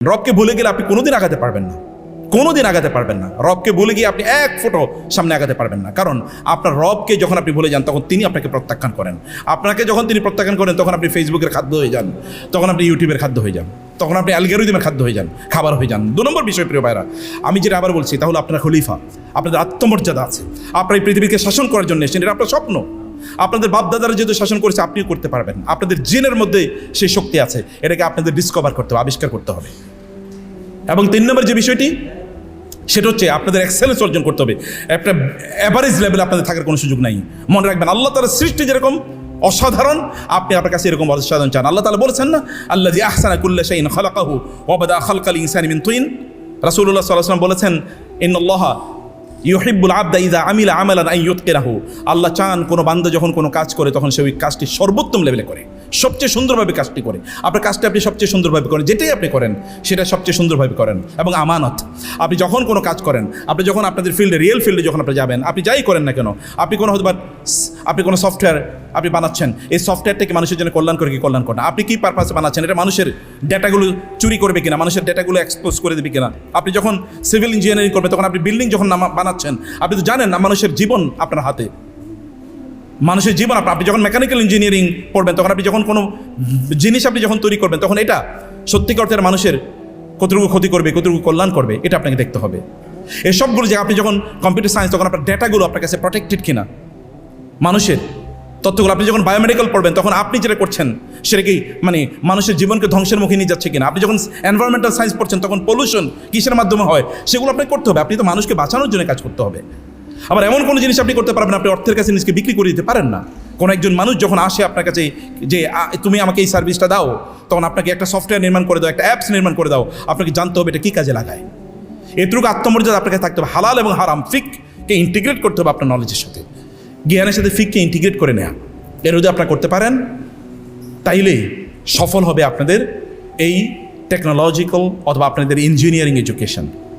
রবকে ভুলে গেলে আপনি কোনোদিন আগাতে পারবেন না, কোনোদিন আগাতে পারবেন না। রবকে ভুলে গিয়ে আপনি এক ফুটও সামনে আগাতে পারবেন না, কারণ আপনার রবকে যখন আপনি ভুলে যান তখন তিনি আপনাকে প্রত্যাখ্যান করেন। আপনাকে যখন তিনি প্রত্যাখ্যান করেন তখন আপনি ফেসবুকের খাদ্য হয়ে যান, তখন আপনি ইউটিউবের খাদ্য হয়ে যান, তখন আপনি অ্যালগরিদমের খাদ্য হয়ে যান, খাবার হয়ে যান। 2 নম্বর বিষয় প্রিয় ভাইরা, আমি যেটা আবার বলছি, তাহলে আপনার খলিফা, আপনাদের আত্মমর্যাদা আছে, আপনার এই পৃথিবীকে শাসন করার জন্য এসেছেন, এটা আপনার স্বপ্ন। আপনাদের বাপদাদারা যেহেতু শাসন করেছে আপনিও করতে পারবেন, আপনাদের জিনের মধ্যে সেই শক্তি আছে, এটাকে আপনাদের ডিসকভার করতে হবে, আবিষ্কার করতে হবে। এবং 3 নম্বর যে বিষয়টি, সেটা হচ্ছে আপনাদের এক্সেলেন্স অর্জন করতে হবে। একটা অ্যাভারেজ লেভেলে আপনাদের থাকার কোনো সুযোগ নাই। মনে রাখবেন, আল্লাহ তাআলার সৃষ্টি যেরকম অসাধারণ, আপনি আপনার কাছে এরকম অসাধারণ চান। আল্লাহ তাআলা বলেছেন না, আল্লাযী আহসানা কুল্লা শাইইন খালাকাহু ওয়া বাদা খালকাল ইনসানি মিন তিন। রাসূলুল্লাহ সাল্লাল্লাহু আলাইহি ওয়াসাল্লাম বলেছেন, ইন্নাল্লাহা ইউহিব্বুল আবদা ইযা আমিলা আমালান আন ইউতকিনাহু। আল্লাহ চান কোনো বান্দা যখন কোনো কাজ করে তখন সে ওই কাজটি সর্বোত্তম লেভেলে করে, সবচেয়ে সুন্দরভাবে কাজটি করে। আপনার কাজটা আপনি সবচেয়ে সুন্দরভাবে করেন, যেটাই আপনি করেন সেটা সবচেয়ে সুন্দরভাবে করেন। এবং আমানত, আপনি যখন কোনো কাজ করেন, আপনি যখন আপনাদের ফিল্ডে, রিয়েল ফিল্ডে যখন আপনি যাবেন, আপনি যাই করেন না কেন, আপনি কোনো হয়তো আপনি কোনো সফটওয়্যার আপনি বানাচ্ছেন, এই সফটওয়্যারটাকে মানুষের জন্য কল্যাণ করে কি কল্যাণ করে না, আপনি কী পারপাসে বানাচ্ছেন, এটা মানুষের ডেটাগুলো চুরি করবে কিনা, মানুষের ডেটাগুলো এক্সপোজ করে দেবে কিনা। আপনি যখন সিভিল ইঞ্জিনিয়ারিং করবেন, তখন আপনি বিল্ডিং যখন বানাচ্ছেন, আপনি তো জানেন না মানুষের জীবন আপনার হাতে, মানুষের জীবন। আপনি যখন মেকানিক্যাল ইঞ্জিনিয়ারিং পড়বেন, তখন আপনি যখন কোনো জিনিস আপনি যখন তৈরি করবেন, তখন এটা সত্যিকার অর্থের মানুষের কতটুকু ক্ষতি করবে, কতটুকু কল্যাণ করবে, এটা আপনাকে দেখতে হবে। এসবগুলো যে আপনি যখন কম্পিউটার সায়েন্স, তখন আপনার ডেটাগুলো আপনার কাছে প্রটেক্টেড কিনা, মানুষের তথ্যগুলো। আপনি যখন বায়োমেডিক্যাল পড়বেন, তখন আপনি যেটা করছেন সেটা কি মানে মানুষের জীবনকে ধ্বংসের মুখে নিয়ে যাচ্ছে কিনা। আপনি যখন এনভায়রনমেন্টাল সায়েন্স পড়ছেন, তখন পলিউশন কিসের মাধ্যমে হয় সেগুলো আপনাকে করতে হবে। আপনি তো মানুষকে বাঁচানোর জন্য কাজ করতে হবে। আবার এমন কোনো জিনিস আপনি করতে পারবেন, আপনি অর্থের কাছে নিজকে বিক্রি করে দিতে পারেন না। কোনো একজন মানুষ যখন আসে আপনার কাছে যে তুমি আমাকে এই সার্ভিসটা দাও, তখন আপনাকে একটা সফটওয়্যার নির্মাণ করে দাও, একটা অ্যাপস নির্মাণ করে দাও, আপনাকে জানতে হবে এটা কী কাজে লাগায়। এটুকু আত্মমর্যাদা আপনার কাছে থাকতে হবে। হালাল এবং হারাম, ফিককে ইন্টিগ্রেট করতে হবে আপনার নলেজের সাথে, জ্ঞানের সাথে ফিককে ইন্টিগ্রেট করে নেওয়া। এর যদি আপনারা করতে পারেন, তাইলেই সফল হবে আপনাদের এই টেকনোলজিক্যাল অথবা আপনাদের ইঞ্জিনিয়ারিং এডুকেশন।